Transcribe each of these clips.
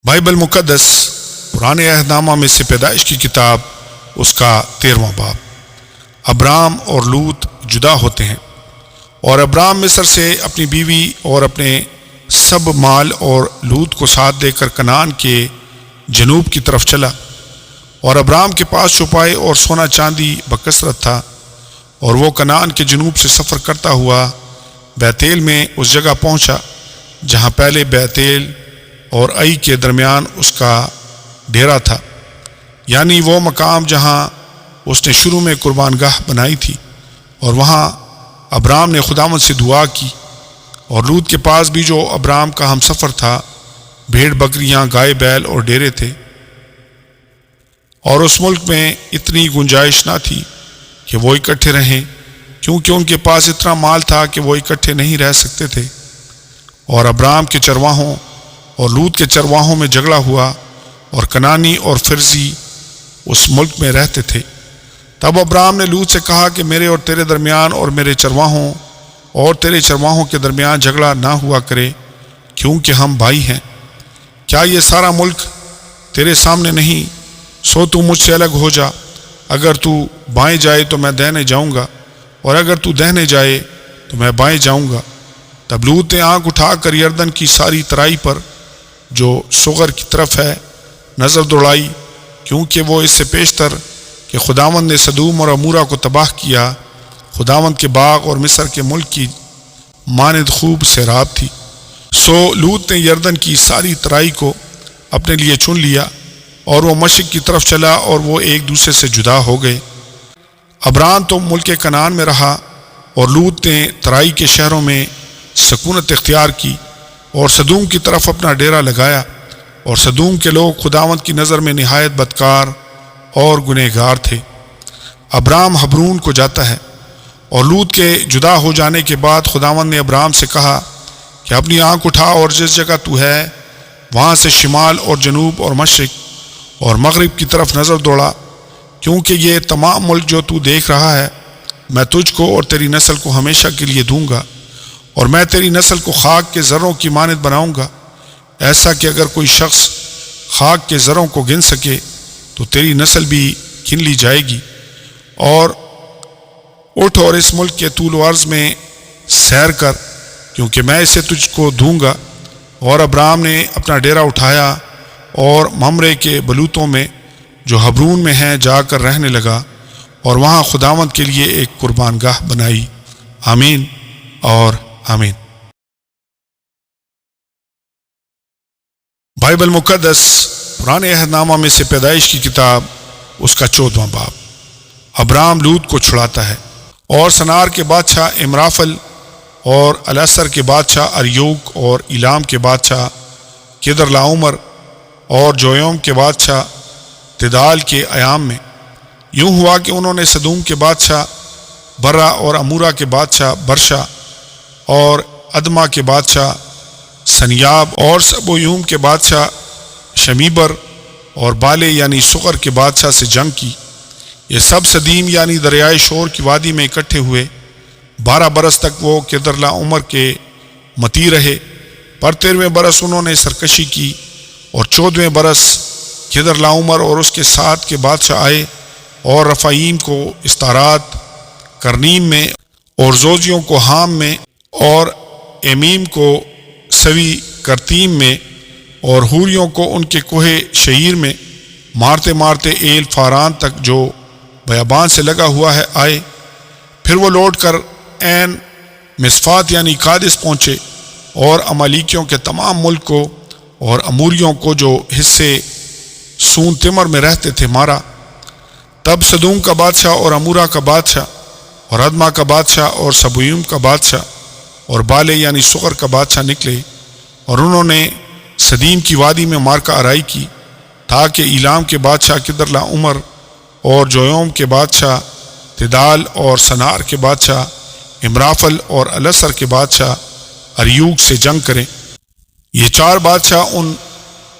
Bible مقدس پرانے عہد نامہ میں سے پیدائش کی کتاب اس کا 13واں باب۔ ابرام اور لوط جدا ہوتے ہیں، اور ابرام مصر سے اپنی بیوی اور اپنے سب مال اور لوط کو ساتھ دے کر کنعان کے جنوب کی طرف چلا، اور ابرام کے پاس چوپائے اور سونا چاندی بکثرت تھا، اور وہ کنعان کے جنوب سے سفر کرتا ہوا بیتیل میں اس جگہ پہنچا جہاں پہلے بیتیل اور ائی کے درمیان اس کا ڈیرا تھا، یعنی وہ مقام جہاں اس نے شروع میں قربان گاہ بنائی تھی، اور وہاں ابرام نے خداوند سے دعا کی۔ اور لوط کے پاس بھی جو ابرام کا ہم سفر تھا بھیڑ بکریاں، گائے بیل اور ڈیرے تھے، اور اس ملک میں اتنی گنجائش نہ تھی کہ وہ اکٹھے رہیں، کیونکہ ان کے پاس اتنا مال تھا کہ وہ اکٹھے نہیں رہ سکتے تھے۔ اور ابرام کے چرواہوں اور لوط کے چرواہوں میں جھگڑا ہوا، اور کنانی اور فرزی اس ملک میں رہتے تھے۔ تب ابرام نے لوط سے کہا کہ میرے اور تیرے درمیان اور میرے چرواہوں اور تیرے چرواہوں کے درمیان جھگڑا نہ ہوا کرے، کیونکہ ہم بھائی ہیں۔ کیا یہ سارا ملک تیرے سامنے نہیں؟ سو تو مجھ سے الگ ہو جا، اگر تو بائیں جائے تو میں دہنے جاؤں گا، اور اگر تو دہنے جائے تو میں بائیں جاؤں گا۔ تب لوط نے آنکھ اٹھا کر یردن کی ساری ترائی پر جو صغر کی طرف ہے نظر دوڑائی، کیونکہ وہ اس سے پیشتر کہ خداوند نے سدوم اور عمورہ کو تباہ کیا، خداوند کے باغ اور مصر کے ملک کی مانند خوب سیراب تھی۔ سو لوط نے یردن کی ساری ترائی کو اپنے لیے چن لیا، اور وہ مشرق کی طرف چلا، اور وہ ایک دوسرے سے جدا ہو گئے۔ ابرام تو ملک کنعان میں رہا، اور لوط نے ترائی کے شہروں میں سکونت اختیار کی، اور سدوم کی طرف اپنا ڈیرا لگایا۔ اور سدوم کے لوگ خداوند کی نظر میں نہایت بدکار اور گنہگار تھے۔ ابرام حبرون کو جاتا ہے۔ اور لوط کے جدا ہو جانے کے بعد خداوند نے ابرام سے کہا کہ اپنی آنکھ اٹھا اور جس جگہ تو ہے وہاں سے شمال اور جنوب اور مشرق اور مغرب کی طرف نظر دوڑا، کیونکہ یہ تمام ملک جو تو دیکھ رہا ہے میں تجھ کو اور تیری نسل کو ہمیشہ کے لیے دوں گا، اور میں تیری نسل کو خاک کے ذروں کی مانند بناؤں گا، ایسا کہ اگر کوئی شخص خاک کے ذروں کو گن سکے تو تیری نسل بھی گن لی جائے گی۔ اور اٹھ اور اس ملک کے طول و عرض میں سیر کر، کیونکہ میں اسے تجھ کو دوں گا۔ اور ابرام نے اپنا ڈیرا اٹھایا اور ممرے کے بلوتوں میں جو حبرون میں ہیں جا کر رہنے لگا، اور وہاں خداوند کے لیے ایک قربان گاہ بنائی۔ آمین اور آمین۔ بائبل مقدس پرانے عہد نامہ میں سے پیدائش کی کتاب اس کا 14واں باب۔ ابرام لوط کو چھڑاتا ہے۔ اور سنار کے بادشاہ امرافل اور الاثر کے بادشاہ اریوک اور ایلام کے بادشاہ کدرلاؤمر اور جویوم کے بادشاہ تدال کے ایام میں یوں ہوا کہ انہوں نے سدوم کے بادشاہ برا اور عمورہ کے بادشاہ برشا اور ادما کے بادشاہ سنیاب اور سبویوم کے بادشاہ شمیبر اور بالے یعنی صغر کے بادشاہ سے جنگ کی۔ یہ سب سدیم یعنی دریائے شور کی وادی میں اکٹھے ہوئے۔ 12 برس تک وہ کدرلاؤمر کے متی رہے، پر 13ویں برس انہوں نے سرکشی کی، اور 14ویں برس کدرلاؤمر اور اس کے ساتھ کے بادشاہ آئے اور رفائیم کو استارات کرنیم میں اور زوزیوں کو حام میں اور ایمیم کو سوی کرتیم میں اور ہوریوں کو ان کے کوہ شعیر میں مارتے مارتے ایل فاران تک جو بیابان سے لگا ہوا ہے آئے۔ پھر وہ لوٹ کر عین مصفات یعنی قادس پہنچے، اور امالیکیوں کے تمام ملک کو اور اموریوں کو جو حصے سون تمر میں رہتے تھے مارا۔ تب سدوم کا بادشاہ اور عمورہ کا بادشاہ اور ادما کا بادشاہ اور سبویوم کا بادشاہ اور بالے یعنی صغر کا بادشاہ نکلے، اور انہوں نے سدیم کی وادی میں مارکہ آرائی کی، تاکہ ایلام کے بادشاہ کدرلاؤمر اور جویوم کے بادشاہ تدال اور سنار کے بادشاہ امرافل اور الاثر کے بادشاہ اریوک سے جنگ کریں۔ یہ 4 بادشاہ ان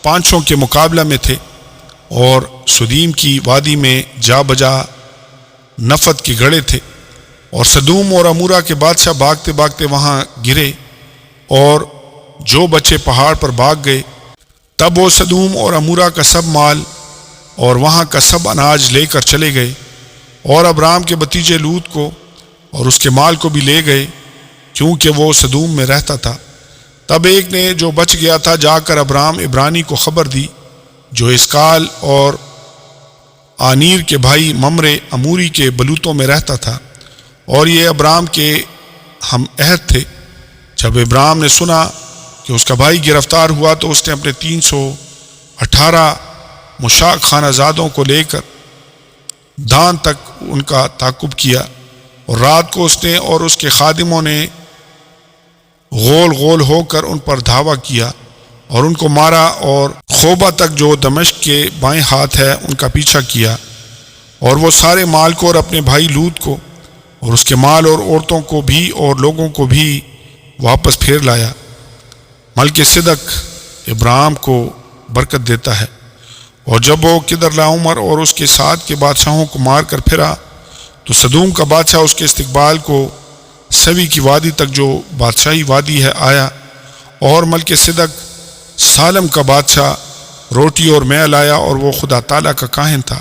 5 کے مقابلہ میں تھے، اور سدیم کی وادی میں جا بجا نفت کے گڑھے تھے، اور سدوم اور عمورہ کے بادشاہ بھاگتے بھاگتے وہاں گرے، اور جو بچے پہاڑ پر بھاگ گئے۔ تب وہ سدوم اور عمورہ کا سب مال اور وہاں کا سب اناج لے کر چلے گئے، اور ابرام کے بھتیجے لوط کو اور اس کے مال کو بھی لے گئے، کیونکہ وہ سدوم میں رہتا تھا۔ تب ایک نے جو بچ گیا تھا جا کر ابرام عبرانی کو خبر دی، جو اسکال اور آنیر کے بھائی ممرے اموری کے بلوتوں میں رہتا تھا، اور یہ ابرام کے ہم عہد تھے۔ جب ابرام نے سنا کہ اس کا بھائی گرفتار ہوا تو اس نے اپنے 318 مشاق خانہ زادوں کو لے کر دان تک ان کا تعاقب کیا، اور رات کو اس نے اور اس کے خادموں نے غول غول ہو کر ان پر دھاوا کیا اور ان کو مارا، اور خوبہ تک جو دمشق کے بائیں ہاتھ ہے ان کا پیچھا کیا، اور وہ سارے مال کو اور اپنے بھائی لوط کو اور اس کے مال اور عورتوں کو بھی اور لوگوں کو بھی واپس پھیر لایا۔ ملک صدق ابراہیم کو برکت دیتا ہے۔ اور جب وہ کدرلاؤمر اور اس کے ساتھ کے بادشاہوں کو مار کر پھرا تو سدوم کا بادشاہ اس کے استقبال کو سوی کی وادی تک جو بادشاہی وادی ہے آیا، اور ملک صدق سالم کا بادشاہ روٹی اور مے لایا، اور وہ خدا تعالیٰ کا کاہن تھا،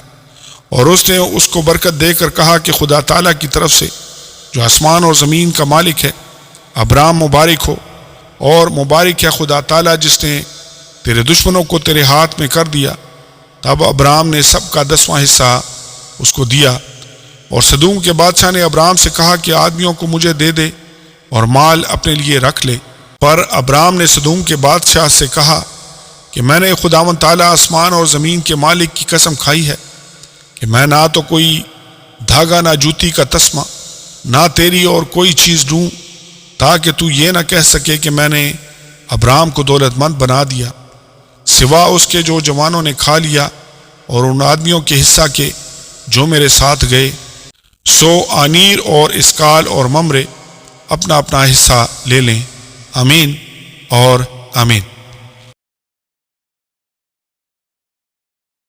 اور اس نے اس کو برکت دے کر کہا کہ خدا تعالیٰ کی طرف سے جو آسمان اور زمین کا مالک ہے، ابرام مبارک ہو، اور مبارک ہے خدا تعالیٰ جس نے تیرے دشمنوں کو تیرے ہاتھ میں کر دیا۔ تب ابرام نے سب کا 10واں حصہ اس کو دیا، اور سدوم کے بادشاہ نے ابرام سے کہا کہ آدمیوں کو مجھے دے دے اور مال اپنے لیے رکھ لے۔ پر ابرام نے سدوم کے بادشاہ سے کہا کہ میں نے خداوند تعالیٰ آسمان اور زمین کے مالک کی قسم کھائی ہے کہ میں نہ تو کوئی دھاگا نہ جوتی کا تسمہ نہ تیری اور کوئی چیز دوں، تاکہ تو یہ نہ کہہ سکے کہ میں نے ابرام کو دولت مند بنا دیا، سوا اس کے جو جوانوں نے کھا لیا اور ان آدمیوں کے حصہ کے جو میرے ساتھ گئے۔ سو آنیر اور اسکال اور ممرے اپنا اپنا حصہ لے لیں۔ آمین اور آمین۔